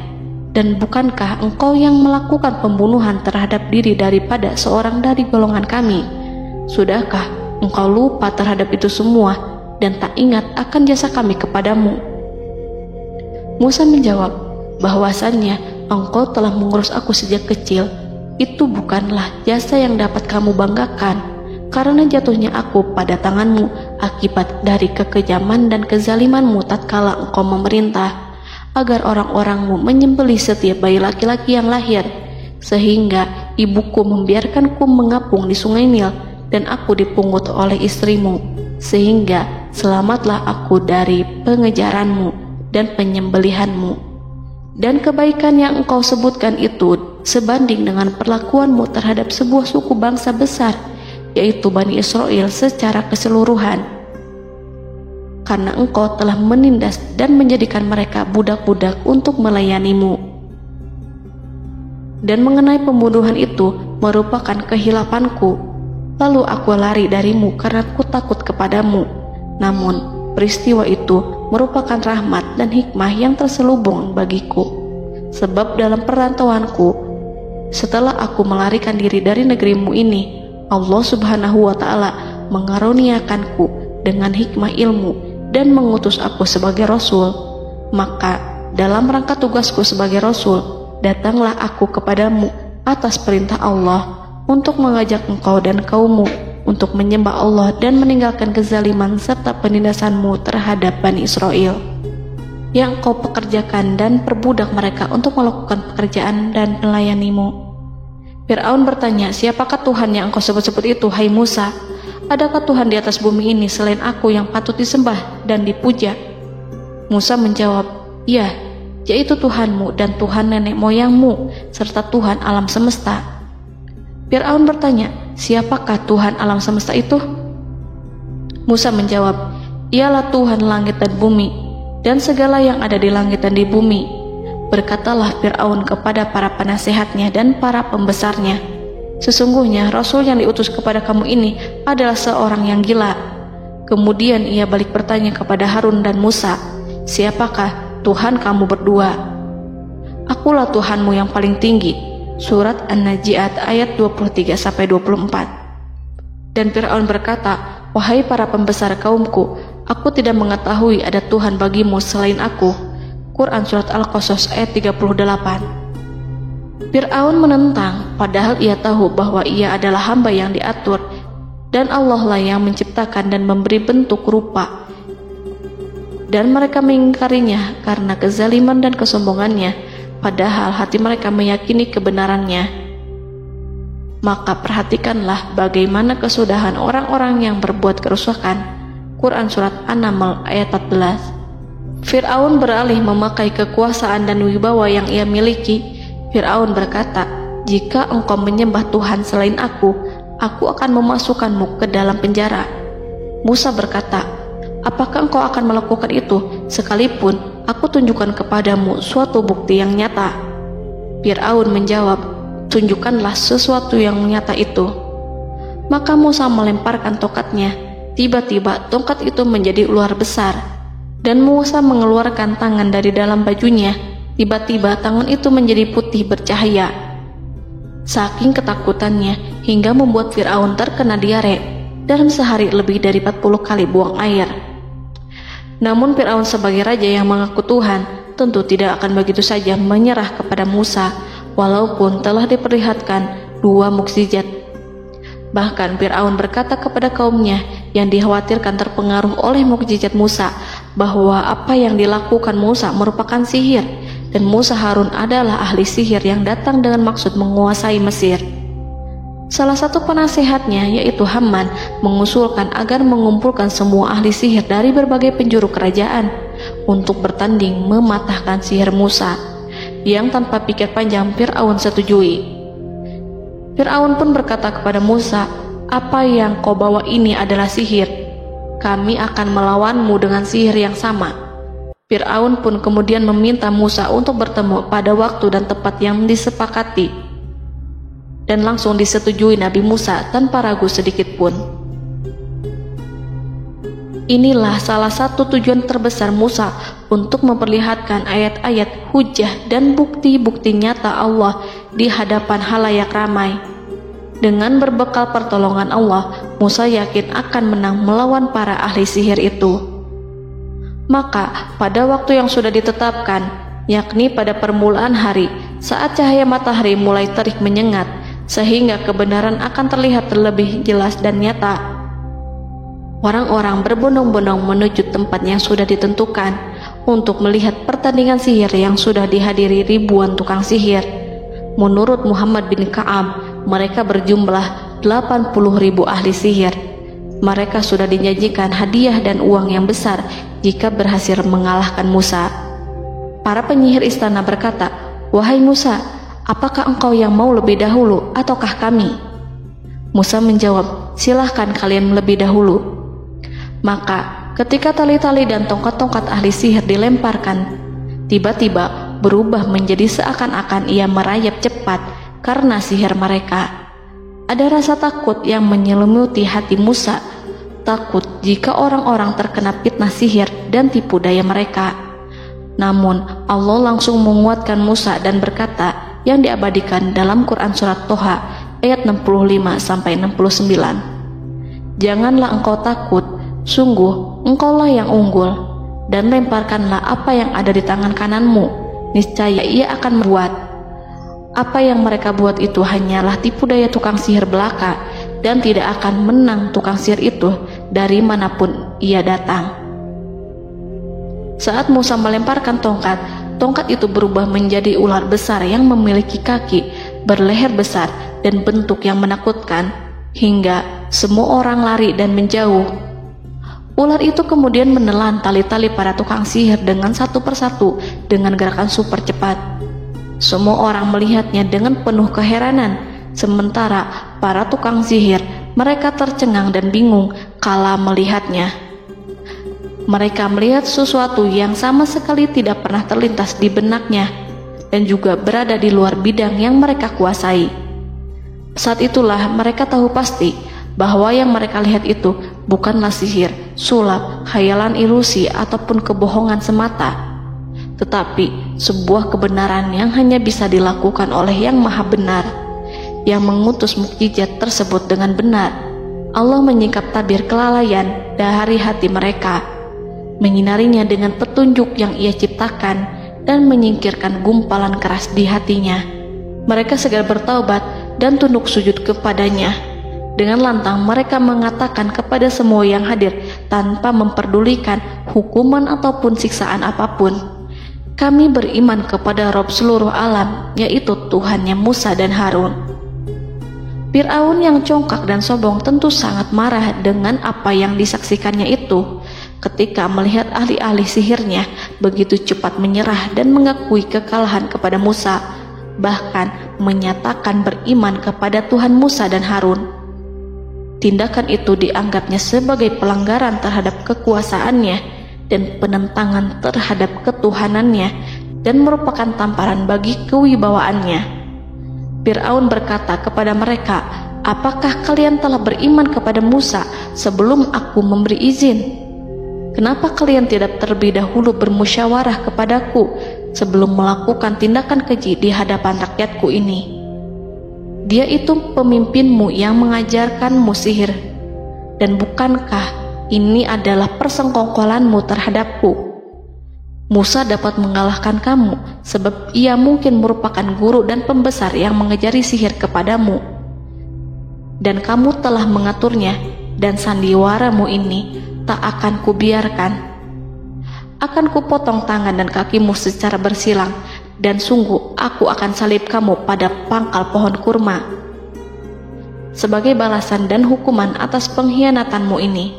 Dan bukankah engkau yang melakukan pembunuhan terhadap diri daripada seorang dari golongan kami? Sudahkah engkau lupa terhadap itu semua dan tak ingat akan jasa kami kepadamu? Musa menjawab, bahwasannya engkau telah mengurus aku sejak kecil. Itu bukanlah jasa yang dapat kamu banggakan, karena jatuhnya aku pada tanganmu akibat dari kekejaman dan kezalimanmu tatkala engkau memerintah agar orang-orangmu menyembelih setiap bayi laki-laki yang lahir, sehingga ibuku membiarkanku mengapung di sungai Nil dan aku dipungut oleh istrimu, sehingga selamatlah aku dari pengejaranmu dan penyembelihanmu. Dan kebaikan yang engkau sebutkan itu sebanding dengan perlakuanmu terhadap sebuah suku bangsa besar, yaitu Bani Israel secara keseluruhan, karena engkau telah menindas dan menjadikan mereka budak-budak untuk melayanimu. Dan mengenai pembunuhan itu merupakan kehilafanku, lalu aku lari darimu karena aku takut kepadamu. Namun peristiwa itu merupakan rahmat dan hikmah yang terselubung bagiku, sebab dalam perantauanku setelah aku melarikan diri dari negerimu ini, Allah Subhanahu wa Ta'ala mengaruniakanku dengan hikmah ilmu dan mengutus aku sebagai Rasul. Maka dalam rangka tugasku sebagai Rasul, datanglah aku kepadamu atas perintah Allah untuk mengajak engkau dan kaummu untuk menyembah Allah dan meninggalkan kezaliman serta penindasanmu terhadap Bani Israel yang engkau pekerjakan, dan perbudak mereka untuk melakukan pekerjaan dan melayanimu. Fir'aun bertanya, siapakah Tuhan yang engkau sebut-sebut itu, hai Musa? Adakah Tuhan di atas bumi ini selain aku yang patut disembah dan dipuja? Musa menjawab, ya, yaitu Tuhanmu dan Tuhan nenek moyangmu, serta Tuhan alam semesta. Fir'aun bertanya, siapakah Tuhan alam semesta itu? Musa menjawab, ialah Tuhan langit dan bumi, dan segala yang ada di langit dan di bumi. Berkatalah Fir'aun kepada para penasehatnya dan para pembesarnya, sesungguhnya Rasul yang diutus kepada kamu ini adalah seorang yang gila. Kemudian ia balik bertanya kepada Harun dan Musa, siapakah Tuhan kamu berdua? Akulah Tuhanmu yang paling tinggi. Surat An-Najiat ayat 23-24. Dan Fir'aun berkata, wahai para pembesar kaumku, aku tidak mengetahui ada Tuhan bagimu selain aku. Quran Surat Al-Qasas ayat 38. Fir'aun menentang, padahal ia tahu bahwa ia adalah hamba yang diatur, dan Allah lah yang menciptakan dan memberi bentuk rupa. Dan mereka mengingkarinya karena kezaliman dan kesombongannya, padahal hati mereka meyakini kebenarannya. Maka perhatikanlah bagaimana kesudahan orang-orang yang berbuat kerusakan. Quran Surat An-Naml ayat 14. Fir'aun beralih memakai kekuasaan dan wibawa yang ia miliki. Fir'aun berkata, jika engkau menyembah Tuhan selain aku akan memasukkanmu ke dalam penjara. Musa berkata, apakah engkau akan melakukan itu sekalipun aku tunjukkan kepadamu suatu bukti yang nyata? Fir'aun menjawab, tunjukkanlah sesuatu yang nyata itu. Maka Musa melemparkan tongkatnya. Tiba-tiba tongkat itu menjadi ular besar, dan Musa mengeluarkan tangan dari dalam bajunya. Tiba-tiba tangan itu menjadi putih bercahaya. Saking ketakutannya hingga membuat Fir'aun terkena diare, dalam sehari lebih dari 40 kali buang air. Namun Fir'aun sebagai raja yang mengaku Tuhan tentu tidak akan begitu saja menyerah kepada Musa, walaupun telah diperlihatkan 2 mukjizat. Bahkan Fir'aun berkata kepada kaumnya yang dikhawatirkan terpengaruh oleh mukjizat Musa, bahwa apa yang dilakukan Musa merupakan sihir, dan Musa Harun adalah ahli sihir yang datang dengan maksud menguasai Mesir. Salah satu penasehatnya, yaitu Haman, mengusulkan agar mengumpulkan semua ahli sihir dari berbagai penjuru kerajaan untuk bertanding mematahkan sihir Musa, yang tanpa pikir panjang Fir'aun setujui. Fir'aun pun berkata kepada Musa, apa yang kau bawa ini adalah sihir. Kami akan melawanmu dengan sihir yang sama. Fir'aun pun kemudian meminta Musa untuk bertemu pada waktu dan tempat yang disepakati, dan langsung disetujui Nabi Musa tanpa ragu sedikit pun. Inilah salah satu tujuan terbesar Musa untuk memperlihatkan ayat-ayat hujah dan bukti-bukti nyata Allah di hadapan halayak ramai. Dengan berbekal pertolongan Allah, Musa yakin akan menang melawan para ahli sihir itu. Maka pada waktu yang sudah ditetapkan, yakni pada permulaan hari, saat cahaya matahari mulai terik menyengat, sehingga kebenaran akan terlihat lebih jelas dan nyata, orang-orang berbondong-bondong menuju tempat yang sudah ditentukan untuk melihat pertandingan sihir yang sudah dihadiri ribuan tukang sihir. Menurut Muhammad bin Ka'ab, mereka berjumlah 80.000 ahli sihir. Mereka sudah dijanjikan hadiah dan uang yang besar jika berhasil mengalahkan Musa. Para penyihir istana berkata, wahai Musa, apakah engkau yang mau lebih dahulu ataukah kami? Musa menjawab, silahkan kalian lebih dahulu. Maka ketika tali-tali dan tongkat-tongkat ahli sihir dilemparkan, tiba-tiba berubah menjadi seakan-akan ia merayap cepat karena sihir mereka. Ada rasa takut yang menyelimuti hati Musa, takut jika orang-orang terkena fitnah sihir dan tipu daya mereka. Namun Allah langsung menguatkan Musa dan berkata yang diabadikan dalam Quran Surat Toha ayat 65-69, janganlah engkau takut, sungguh engkaulah yang unggul, dan lemparkanlah apa yang ada di tangan kananmu, niscaya ia akan membuat. Apa yang mereka buat itu hanyalah tipu daya tukang sihir belaka, dan tidak akan menang tukang sihir itu dari manapun ia datang. Saat Musa melemparkan tongkat, tongkat itu berubah menjadi ular besar yang memiliki kaki, berleher besar, dan bentuk yang menakutkan, hingga semua orang lari dan menjauh. Ular itu kemudian menelan tali-tali para tukang sihir dengan satu persatu dengan gerakan super cepat. Semua orang melihatnya dengan penuh keheranan, sementara para tukang sihir mereka tercengang dan bingung kala melihatnya. Mereka melihat sesuatu yang sama sekali tidak pernah terlintas di benaknya dan juga berada di luar bidang yang mereka kuasai. Saat itulah mereka tahu pasti bahwa yang mereka lihat itu bukanlah sihir, sulap, khayalan ilusi ataupun kebohongan semata, tetapi sebuah kebenaran yang hanya bisa dilakukan oleh Yang Maha Benar, yang mengutus mukjizat tersebut dengan benar. Allah menyingkap tabir kelalaian dari hati mereka, menyinarinya dengan petunjuk yang Ia ciptakan dan menyingkirkan gumpalan keras di hatinya. Mereka segera bertaubat dan tunduk sujud kepadanya. Dengan lantang mereka mengatakan kepada semua yang hadir tanpa memperdulikan hukuman ataupun siksaan apapun, "Kami beriman kepada Rob seluruh alam, yaitu Tuhannya Musa dan Harun." Fir'aun yang congkak dan sombong tentu sangat marah dengan apa yang disaksikannya itu ketika melihat ahli-ahli sihirnya begitu cepat menyerah dan mengakui kekalahan kepada Musa, bahkan menyatakan beriman kepada Tuhan Musa dan Harun. Tindakan itu dianggapnya sebagai pelanggaran terhadap kekuasaannya dan penentangan terhadap ketuhanannya dan merupakan tamparan bagi kewibawaannya. Fir'aun berkata kepada mereka, "Apakah kalian telah beriman kepada Musa sebelum aku memberi izin? Kenapa kalian tidak terlebih dahulu bermusyawarah kepadaku sebelum melakukan tindakan keji di hadapan rakyatku ini? Dia itu pemimpinmu yang mengajarkanmu sihir, dan bukankah ini adalah persengkongkolanmu terhadapku? Musa dapat mengalahkan kamu sebab ia mungkin merupakan guru dan pembesar yang mengajari sihir kepadamu, dan kamu telah mengaturnya, dan sandiwaramu ini tak akan kubiarkan. Akan kupotong tangan dan kakimu secara bersilang, dan sungguh aku akan salib kamu pada pangkal pohon kurma sebagai balasan dan hukuman atas pengkhianatanmu ini."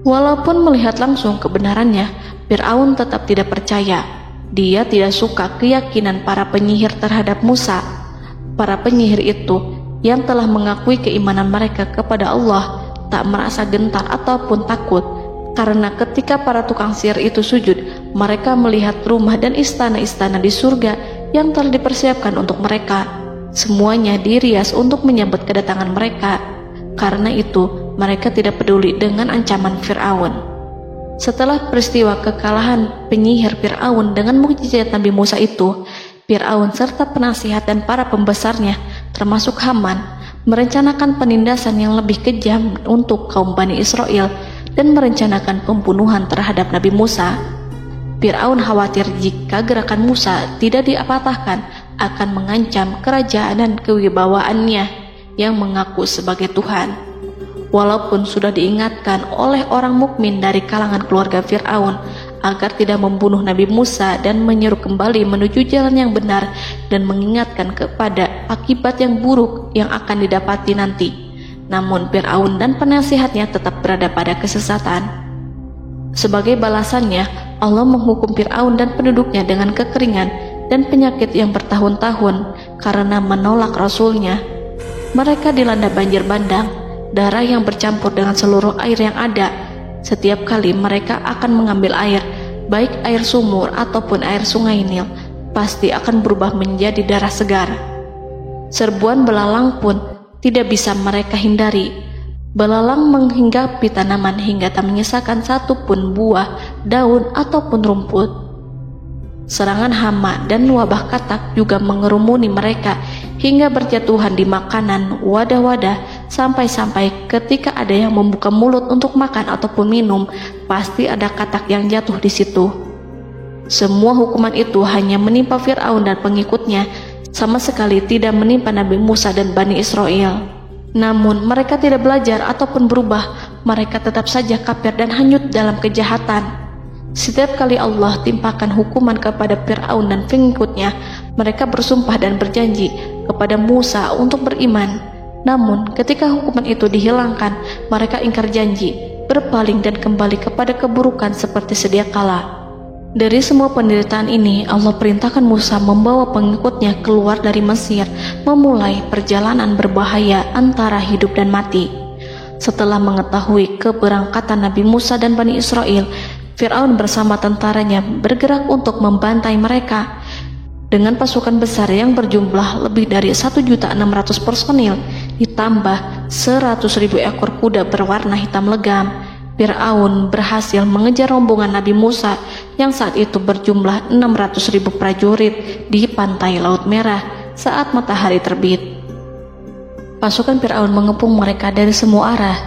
Walaupun melihat langsung kebenarannya, Fir'aun tetap tidak percaya. Dia tidak suka keyakinan para penyihir terhadap Musa. Para penyihir itu yang telah mengakui keimanan mereka kepada Allah tak merasa gentar ataupun takut, karena ketika para tukang sihir itu sujud, mereka melihat rumah dan istana-istana di surga yang telah dipersiapkan untuk mereka. Semuanya dirias untuk menyambut kedatangan mereka. Karena itu, mereka tidak peduli dengan ancaman Fir'aun. Setelah peristiwa kekalahan penyihir Fir'aun dengan mukjizat Nabi Musa itu, Fir'aun serta penasihat dan para pembesarnya, termasuk Haman, merencanakan penindasan yang lebih kejam untuk kaum Bani Israel dan merencanakan pembunuhan terhadap Nabi Musa. Fir'aun khawatir jika gerakan Musa tidak diapatahkan akan mengancam kerajaan dan kewibawaannya yang mengaku sebagai Tuhan. Walaupun sudah diingatkan oleh orang mukmin dari kalangan keluarga Fir'aun agar tidak membunuh Nabi Musa dan menyeru kembali menuju jalan yang benar dan mengingatkan kepada akibat yang buruk yang akan didapati nanti, namun Fir'aun dan penasihatnya tetap berada pada kesesatan. Sebagai balasannya, Allah menghukum Fir'aun dan penduduknya dengan kekeringan dan penyakit yang bertahun-tahun karena menolak Rasulnya. Mereka dilanda banjir bandang, darah yang bercampur dengan seluruh air yang ada. Setiap kali mereka akan mengambil air, baik air sumur ataupun air sungai Nil, pasti akan berubah menjadi darah segar. Serbuan belalang pun tidak bisa mereka hindari. Belalang menghinggapi tanaman hingga tak menyisakan satupun buah, daun ataupun rumput. Serangan hama dan wabah katak juga mengerumuni mereka hingga berjatuhan di makanan, wadah-wadah, sampai-sampai ketika ada yang membuka mulut untuk makan ataupun minum, pasti ada katak yang jatuh di situ. Semua hukuman itu hanya menimpa Fir'aun dan pengikutnya, sama sekali tidak menimpa Nabi Musa dan Bani Israel. Namun mereka tidak belajar ataupun berubah, mereka tetap saja kafir dan hanyut dalam kejahatan. Setiap kali Allah timpakan hukuman kepada Fir'aun dan pengikutnya, mereka bersumpah dan berjanji kepada Musa untuk beriman. Namun ketika hukuman itu dihilangkan, mereka ingkar janji berpaling dan kembali kepada keburukan seperti sedia kala. Dari semua penderitaan ini, Allah perintahkan Musa membawa pengikutnya keluar dari Mesir, memulai perjalanan berbahaya antara hidup dan mati. Setelah mengetahui keberangkatan Nabi Musa dan Bani Israel, Fir'aun bersama tentaranya bergerak untuk membantai mereka. Dengan pasukan besar yang berjumlah lebih dari 1.600.000 personil, ditambah 100.000 ekor kuda berwarna hitam legam, Fir'aun berhasil mengejar rombongan Nabi Musa yang saat itu berjumlah 600.000 prajurit di pantai Laut Merah saat matahari terbit. Pasukan Fir'aun mengepung mereka dari semua arah.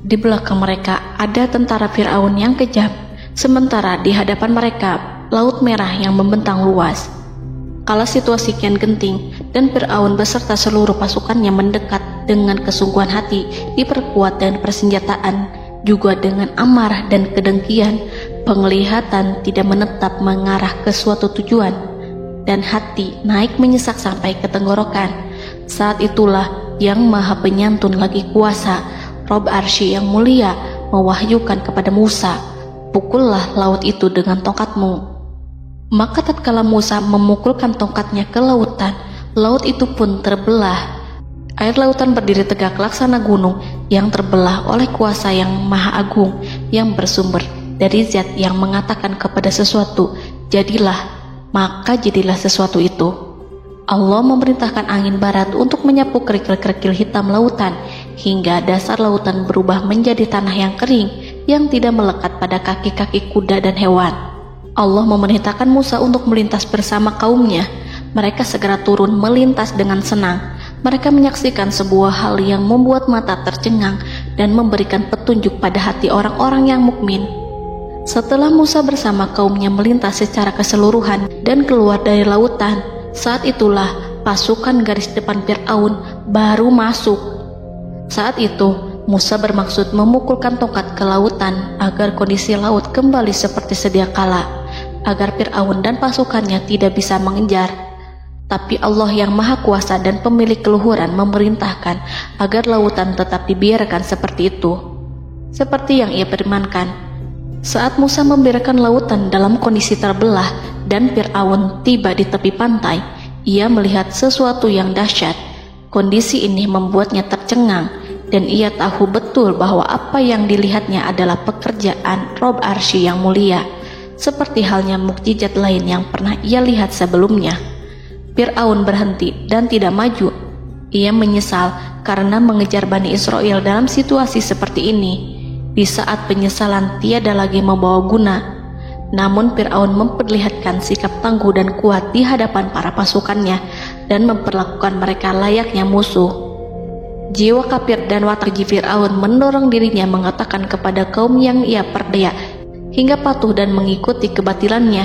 Di belakang mereka ada tentara Fir'aun yang kejam, sementara di hadapan mereka Laut Merah yang membentang luas. Kala situasi kian genting dan Fir'aun beserta seluruh pasukannya mendekat dengan kesungguhan hati, diperkuat dengan persenjataan, juga dengan amarah dan kedengkian, penglihatan tidak menetap mengarah ke suatu tujuan, dan hati naik menyesak sampai ke tenggorokan. Saat itulah Yang Maha Penyantun lagi kuasa, Rob Arsy yang mulia, mewahyukan kepada Musa, "Pukullah laut itu dengan tongkatmu." Maka tatkala Musa memukulkan tongkatnya ke lautan, laut itu pun terbelah. Air lautan berdiri tegak laksana gunung yang terbelah oleh kuasa yang maha agung, yang bersumber dari zat yang mengatakan kepada sesuatu, "Jadilah," maka jadilah sesuatu itu. Allah memerintahkan angin barat untuk menyapu kerikil-kerikil hitam lautan, hingga dasar lautan berubah menjadi tanah yang kering, yang tidak melekat pada kaki-kaki kuda dan hewan. Allah memerintahkan Musa untuk melintas bersama kaumnya. Mereka segera turun melintas dengan senang. Mereka menyaksikan sebuah hal yang membuat mata tercengang dan memberikan petunjuk pada hati orang-orang yang mukmin. Setelah Musa bersama kaumnya melintas secara keseluruhan dan keluar dari lautan, saat itulah pasukan garis depan Fir'aun baru masuk. Saat itu Musa bermaksud memukulkan tongkat ke lautan agar kondisi laut kembali seperti sedia kala, agar Fir'aun dan pasukannya tidak bisa mengejar. Tapi Allah yang Maha Kuasa dan pemilik keluhuran memerintahkan agar lautan tetap dibiarkan seperti itu, seperti yang Ia firmankan. Saat Musa membiarkan lautan dalam kondisi terbelah dan Fir'aun tiba di tepi pantai, ia melihat sesuatu yang dahsyat. Kondisi ini membuatnya tercengang, dan ia tahu betul bahwa apa yang dilihatnya adalah pekerjaan Rob Arsy yang mulia, seperti halnya mukjizat lain yang pernah ia lihat sebelumnya. Fir'aun berhenti dan tidak maju. Ia menyesal karena mengejar Bani Israel dalam situasi seperti ini. Di saat penyesalan tiada lagi membawa guna, namun Fir'aun memperlihatkan sikap tangguh dan kuat di hadapan para pasukannya dan memperlakukan mereka layaknya musuh. Jiwa kafir dan watak Fir'aun mendorong dirinya mengatakan kepada kaum yang ia perdaya hingga patuh dan mengikuti kebatilannya,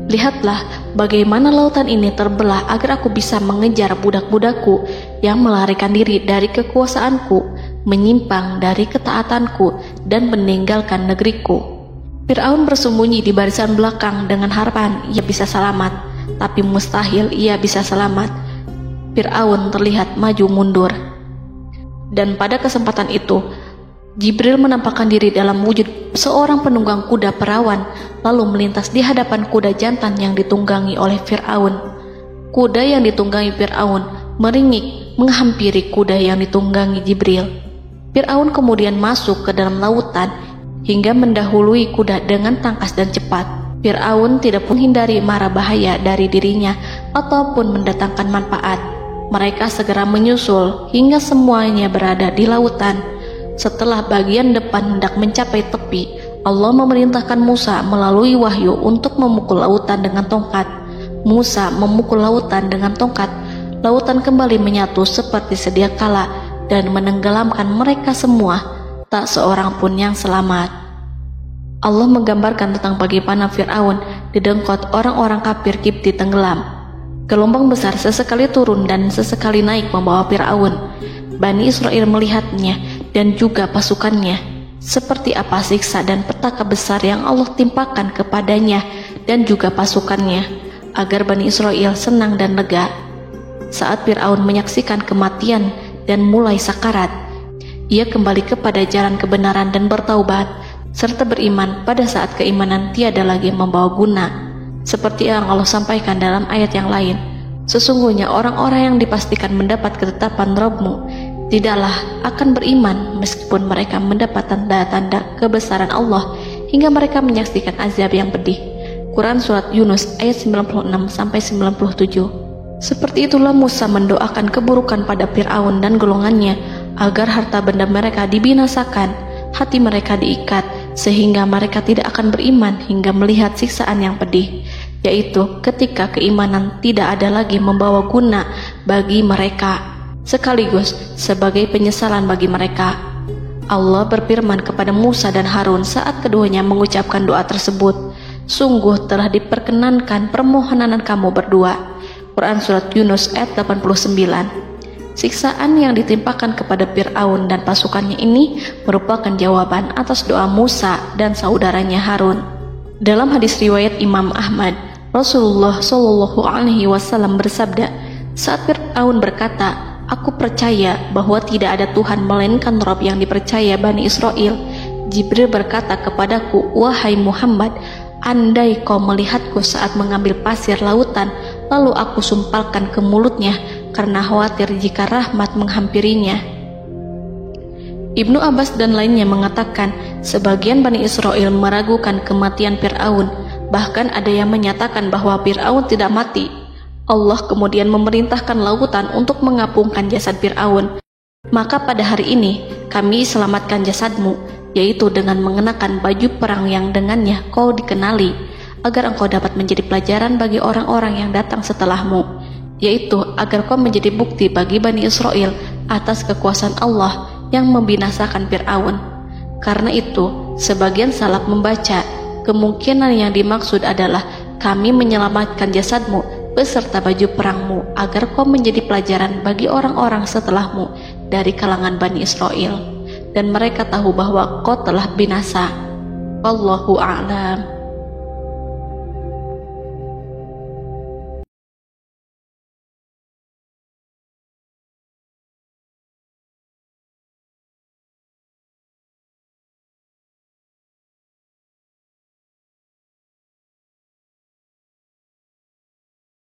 "Lihatlah bagaimana lautan ini terbelah agar aku bisa mengejar budak-budakku yang melarikan diri dari kekuasaanku, menyimpang dari ketaatanku, dan meninggalkan negeriku." Fir'aun bersembunyi di barisan belakang dengan harapan ia bisa selamat, tapi mustahil ia bisa selamat. Fir'aun terlihat maju mundur. Dan pada kesempatan itu, Jibril menampakkan diri dalam wujud seorang penunggang kuda perawan, lalu melintas di hadapan kuda jantan yang ditunggangi oleh Fir'aun. Kuda yang ditunggangi Fir'aun meringik menghampiri kuda yang ditunggangi Jibril. Fir'aun kemudian masuk ke dalam lautan hingga mendahului kuda dengan tangkas dan cepat. Fir'aun tidak menghindari mara bahaya dari dirinya ataupun mendatangkan manfaat. Mereka segera menyusul hingga semuanya berada di lautan. Setelah bagian depan hendak mencapai tepi, Allah memerintahkan Musa melalui wahyu untuk memukul lautan dengan tongkat. Musa memukul lautan dengan tongkat. Lautan kembali menyatu seperti sedia kala dan menenggelamkan mereka semua. Tak seorang pun yang selamat. Allah menggambarkan tentang bagaimana Fir'aun didengkot orang-orang kafir Kipti tenggelam. Gelombang besar sesekali turun dan sesekali naik membawa Fir'aun. Bani Israel melihatnya dan juga pasukannya, seperti apa siksa dan petaka besar yang Allah timpakan kepadanya dan juga pasukannya, agar Bani Israel senang dan lega. Saat Fir'aun menyaksikan kematian dan mulai sakarat, Ia kembali kepada jalan kebenaran dan bertaubat, serta beriman pada saat keimanan tiada lagi membawa guna. Seperti yang Allah sampaikan dalam ayat yang lain, sesungguhnya orang-orang yang dipastikan mendapat ketetapan Rabb-Mu tidaklah akan beriman meskipun mereka mendapat tanda-tanda kebesaran Allah hingga mereka menyaksikan azab yang pedih. Quran Surat Yunus ayat 96-97. Seperti itulah Musa mendoakan keburukan pada Fir'aun dan golongannya agar harta benda mereka dibinasakan, hati mereka diikat sehingga mereka tidak akan beriman hingga melihat siksaan yang pedih, yaitu ketika keimanan tidak ada lagi membawa guna bagi mereka, sekaligus sebagai penyesalan bagi mereka. Allah berfirman kepada Musa dan Harun saat keduanya mengucapkan doa tersebut, sungguh telah diperkenankan permohonan kamu berdua. Quran Surat Yunus ayat 89. Siksaan yang ditimpakan kepada Fir'aun dan pasukannya ini merupakan jawaban atas doa Musa dan saudaranya Harun. Dalam hadis riwayat Imam Ahmad, Rasulullah Shallallahu Alaihi Wasallam bersabda, saat Fir'aun berkata, aku percaya bahwa tidak ada Tuhan melainkan Rabb yang dipercaya Bani Israel, Jibril berkata kepadaku, wahai Muhammad, andai kau melihatku saat mengambil pasir lautan, lalu aku sumpalkan ke mulutnya karena khawatir jika rahmat menghampirinya. Ibnu Abbas dan lainnya mengatakan, sebagian Bani Israel meragukan kematian Fir'aun, bahkan ada yang menyatakan bahwa Fir'aun tidak mati. Allah kemudian memerintahkan lautan untuk mengapungkan jasad Fir'aun. Maka pada hari ini kami selamatkan jasadmu, yaitu dengan mengenakan baju perang yang dengannya kau dikenali, agar engkau dapat menjadi pelajaran bagi orang-orang yang datang setelahmu, yaitu agar kau menjadi bukti bagi Bani Israel atas kekuasaan Allah yang membinasakan Fir'aun. Karena itu, sebagian salaf membaca, kemungkinan yang dimaksud adalah kami menyelamatkan jasadmu beserta baju perangmu agar kau menjadi pelajaran bagi orang-orang setelahmu dari kalangan Bani Israel, dan mereka tahu bahwa kau telah binasa. Wallahu a'lam.